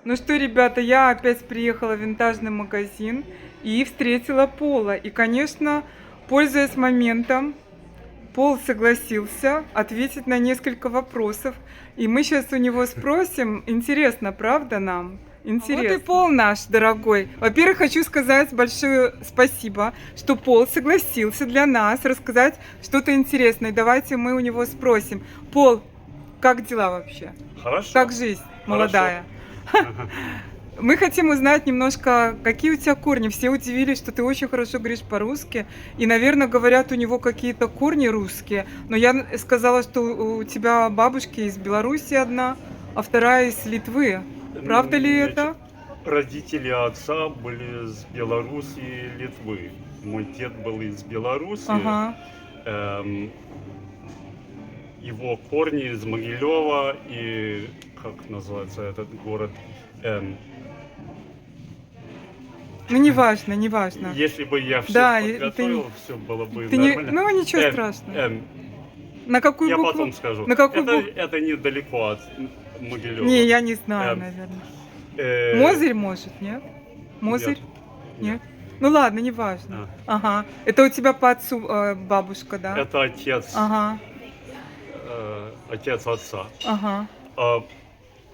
Ну что, ребята, я опять приехала в винтажный магазин и встретила Пола. И, конечно, пользуясь моментом, Пол согласился ответить на несколько вопросов. И мы сейчас у него спросим, интересно, правда нам? Интересно. Вот и Пол наш дорогой. Во-первых, хочу сказать большое спасибо, что Пол согласился для нас рассказать что-то интересное. Давайте мы у него спросим. Пол, как дела вообще? Хорошо. Как жизнь молодая? Мы хотим узнать немножко, какие у тебя корни. Все удивились, что ты очень хорошо говоришь по-русски. И, наверное, говорят, у него какие-то корни русские. Но я сказала, что у тебя бабушки из Беларуси одна, а вторая из Литвы. Правда ли это? Родители отца были из Беларуси и Литвы. Мой дед был из Беларуси. Ага. Его корни из Могилева и, как называется этот город? Ну, неважно, неважно. Если бы я все Да, подготовил, все было бы ты не, нормально. ну, ничего страшного. На какую Я букву? потом скажу. На какую букву? Это недалеко от Могилева. Не, я не знаю, наверное. Мозырь, может, нет? Мозырь? Нет? Ну ладно, неважно. Ага. Это у тебя по отцу бабушка, да? Это отец. Ага. Отец отца. Ага.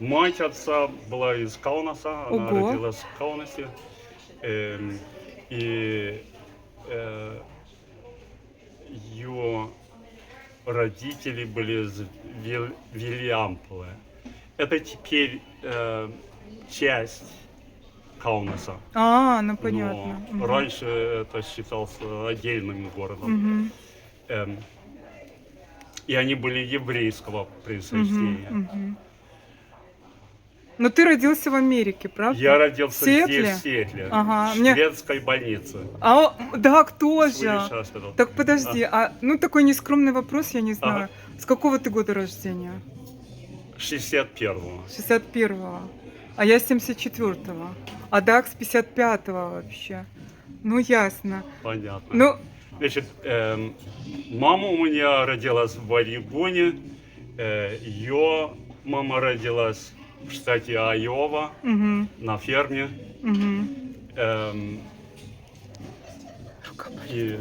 Мать отца была из Каунаса, она Ого. родилась в Каунасе. И ее родители были из Вильямполя. Это теперь часть Каунаса. Ну понятно. Но раньше это считался отдельным городом. И они были еврейского происхождения. Но ты родился в Америке, правда? Я родился в Сиэтле? здесь, в Сиэтле, ага. в шведской больнице. Да, кто же? Hospital. Так подожди, ну такой нескромный вопрос, я не знаю. С какого ты года рождения? 61-го. 61-го. А я 74-го. А Дак с 55-го вообще. Ну, ясно. Понятно. Ну, значит, мама у меня родилась в Орегоне. Ее мама родилась в штате Айова, на ферме. И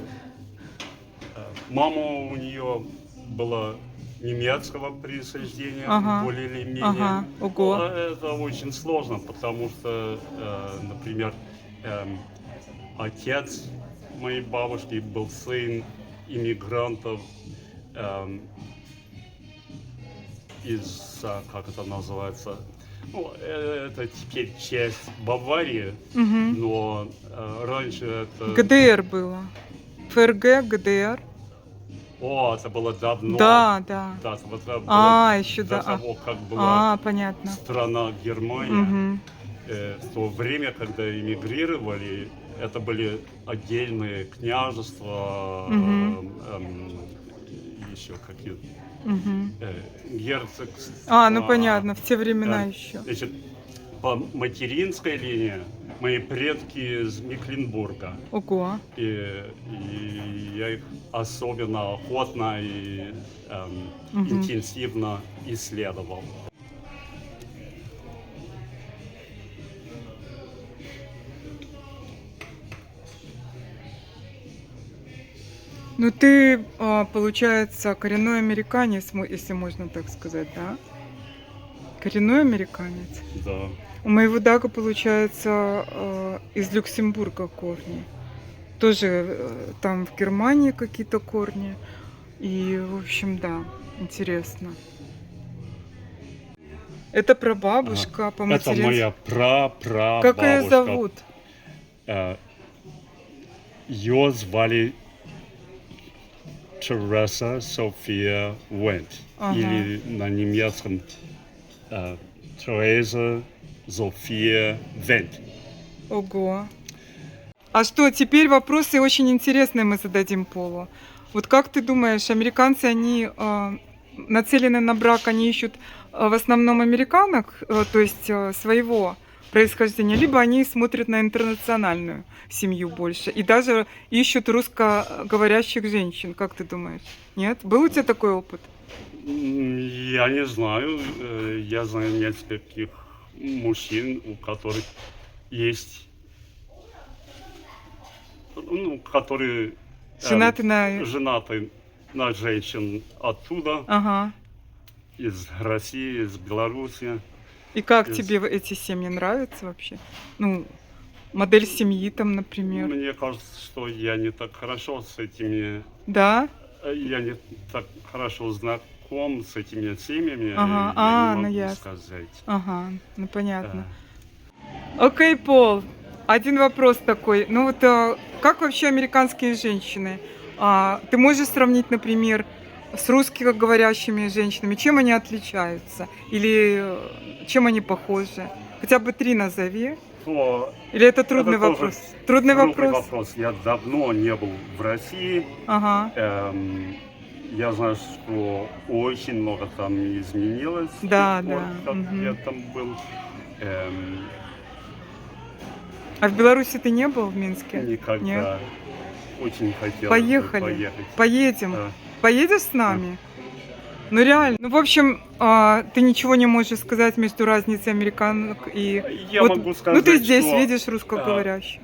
мама у нее была немецкого происхождения, более или менее. Ого. Это очень сложно, потому что, например, отец моей бабушки был сын иммигрантов из, как это называется, ну, это теперь часть Баварии, но раньше это... ГДР было. ФРГ, ГДР. О, это было давно. Да, да. Да, это было еще до да. того, как была понятно. страна Германия. В то время, когда эмигрировали, это были отдельные княжества, еще какие-то герцогства. Ну понятно, в те времена еще. Значит, по материнской линии мои предки из Мекленбурга. Ого. И я их особенно охотно и интенсивно исследовал. Ну ты, получается, коренной американец, если можно так сказать, да? Коренной американец? Да. У моего Дага, получается, из Люксембурга корни. Тоже там в Германии какие-то корни. И, в общем, да, интересно. Это прабабушка по материнству. Это моя прабабушка. Как ее зовут? Ее звали Тереса София Вент. Или на немецком Тереза София Вент. Ого. А что, теперь вопросы очень интересные мы зададим Полу. Вот как ты думаешь, американцы, они нацелены на брак, они ищут в основном американок, то есть своего происхождения, либо они смотрят на интернациональную семью больше и даже ищут русскоговорящих женщин, как ты думаешь? Нет? Был у тебя такой опыт? Я не знаю. Я знаю нескольких мужчин, у которых есть, ну, которые Женаты на... женаты на женщин оттуда, Ага. из России, из Беларуси. И как Из- тебе эти семьи нравятся вообще? Ну, модель семьи там, например. Мне кажется, что я не так хорошо с этими, Да? я не так хорошо знаком с этими семьями, Ага. я не Ну могу ясно. сказать. Ага, ну понятно. Э, Окей, Пол, один вопрос такой. Ну вот как вообще американские женщины? Ты можешь сравнить, например, с русскоговорящими женщинами? Чем они отличаются? Или чем они похожи? Хотя бы 3 назови. то Или это трудный тоже вопрос? Трудный трудный вопрос? вопрос. Я давно не был в России. Ага. Я знаю, что очень много там изменилось. с Да, тех пор, да, как мгм. я там был. А в Беларуси ты не был, в Минске? Нет? Никогда. Очень хотелось бы Поехали. поехать. Поедем. Да. Поедешь с нами? Ну реально. Ну, в общем, ты ничего не можешь сказать между разницей американок и... Я вот, могу сказать, ну, ты здесь что видишь русскоговорящих.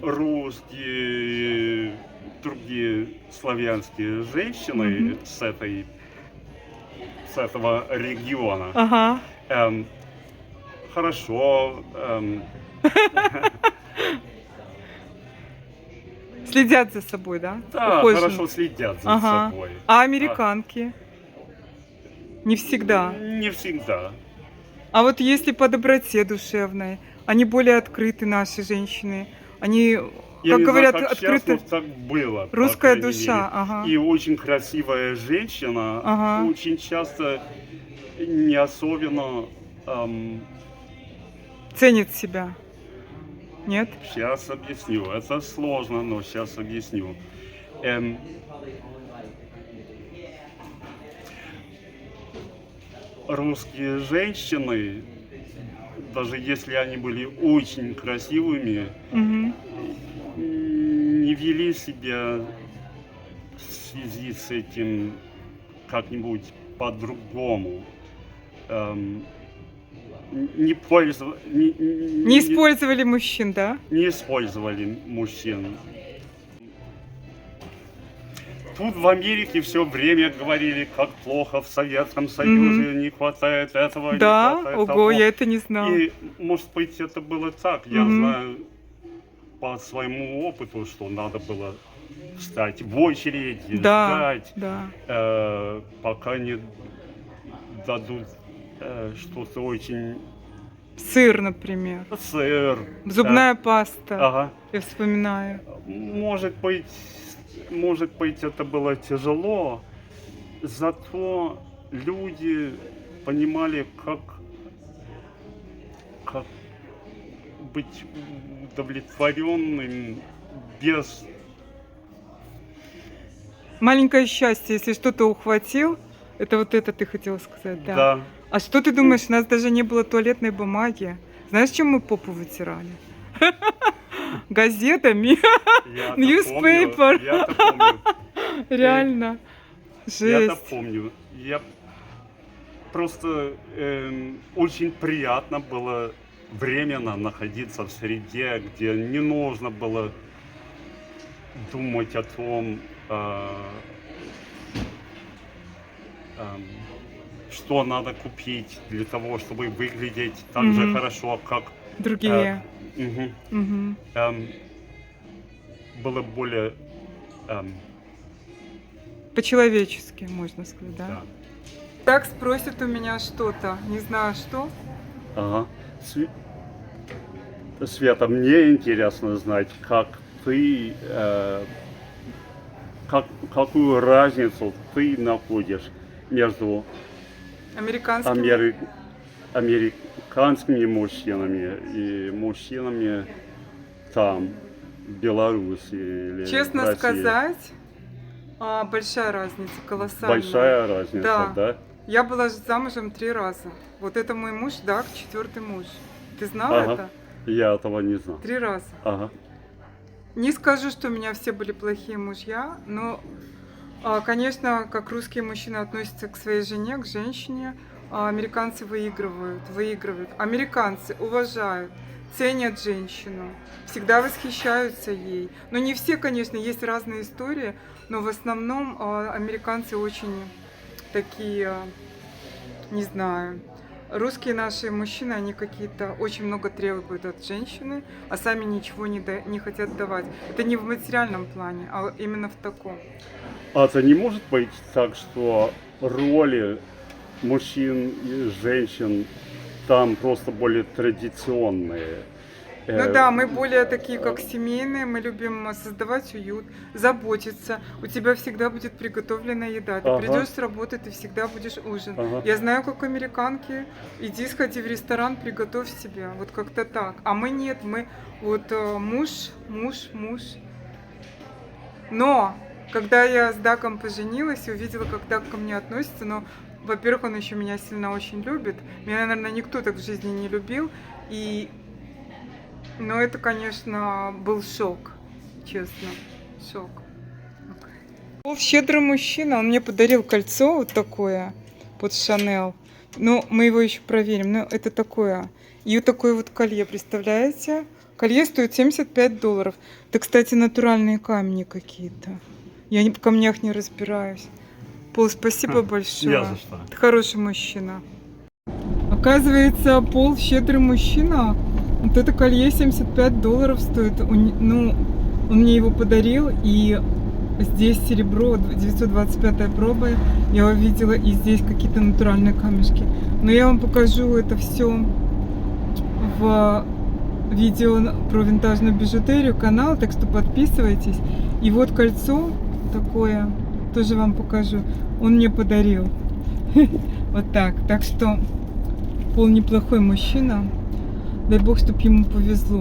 русские, другие славянские женщины Мгм. с этого региона Ага. хорошо, Следят за собой, да? да, Ухожены. хорошо следят за Ага. собой. А американки? Не всегда. Не всегда. А вот если по доброте душевной, они более открыты, наши женщины. Они, Я как не говорят, знаю, как открыты. сейчас, но так было. по Русская крайней душа, мере. ага. И очень красивая женщина Ага. очень часто не особенно... Ценит себя. Нет? Сейчас объясню. Это сложно, но сейчас объясню. Русские женщины, даже если они были очень красивыми, Мгм. не вели себя в связи с этим как-нибудь по-другому. Не пользовались, Не использовали мужчин, да? не использовали мужчин. Тут в Америке все время говорили, как плохо в Советском Союзе, не хватает этого, не Да? хватает Ого, того. я это не знала. И, может быть, это было так. Я Мгм. знаю по своему опыту, что надо было встать в очередь и Да, ждать, да. пока не дадут что-то очень... Сыр, например. Сыр. Зубная паста. Ага. Я вспоминаю. Может быть, это было тяжело, зато люди понимали, как быть удовлетворенным без... Маленькое счастье, если что-то ухватил, это вот это ты хотела сказать, да? Да. А что ты думаешь, у нас даже не было туалетной бумаги? Знаешь, чем мы попу вытирали? Газетами. Я-то Newspaper. помню, я-то помню. Реально. Я-то Жесть. помню. Я просто очень приятно было временно находиться в среде, где не нужно было думать о том, что надо купить для того, чтобы выглядеть так же Мгм. хорошо, как... Другие. мгм. Мгм. Было более... По-человечески, можно сказать, да? да. Так спросит у меня что-то, не знаю что. Ага. Света, мне интересно знать, как ты, какую разницу ты находишь между Американские. американскими мужчинами и мужчинами там, в Беларуси или в Честно России? сказать, большая разница, колоссальная. Большая разница, Да. да? Я была замужем 3 раза. Вот это мой муж, да, 4-й муж. Ты знала Ага. это? Я этого не знал. 3 раза. Ага. Не скажу, что у меня все были плохие мужья, но, конечно, как русские мужчины относятся к своей жене, к женщине, американцы выигрывают. Американцы уважают, ценят женщину, всегда восхищаются ей. Но не все, конечно, есть разные истории, но в основном американцы очень такие, не знаю, русские наши мужчины, они какие-то очень много требуют от женщины, а сами ничего не хотят давать. Это не в материальном плане, а именно в таком. А это не может быть так, что роли мужчин и женщин там просто более традиционные? Ну да, мы более такие, как семейные, мы любим создавать уют, заботиться. У тебя всегда будет приготовленная еда. Ты Ага. придешь с работы, ты всегда будешь ужин. Ага. Я знаю, как американки, иди сходи в ресторан, приготовь себе. Вот как-то так. А мы нет, мы вот муж. Но когда я с Даком поженилась и увидела, как Дак ко мне относится, но, во-первых, он еще меня сильно очень любит. Меня, наверное, никто так в жизни не любил. Но это, конечно, был шок, честно, шок. Был щедрый мужчина, он мне подарил кольцо вот такое под Шанель. Ну, мы его еще проверим, но это такое. И вот такое вот колье, представляете? Колье стоит $75. Это, кстати, натуральные камни какие-то. Я в камнях не разбираюсь. Пол, спасибо большое. Я за что. Ты хороший мужчина. Оказывается, Пол щедрый мужчина. Вот это колье $75 стоит. Ну, он мне его подарил, и здесь серебро, 925 проба, я увидела, и здесь какие-то натуральные камешки. Но я вам покажу это все в видео про винтажную бижутерию, канал, так что подписывайтесь. И вот кольцо такое, тоже вам покажу, он мне подарил. Вот так. Так что Пол неплохой мужчина. Дай бог, чтобы ему повезло.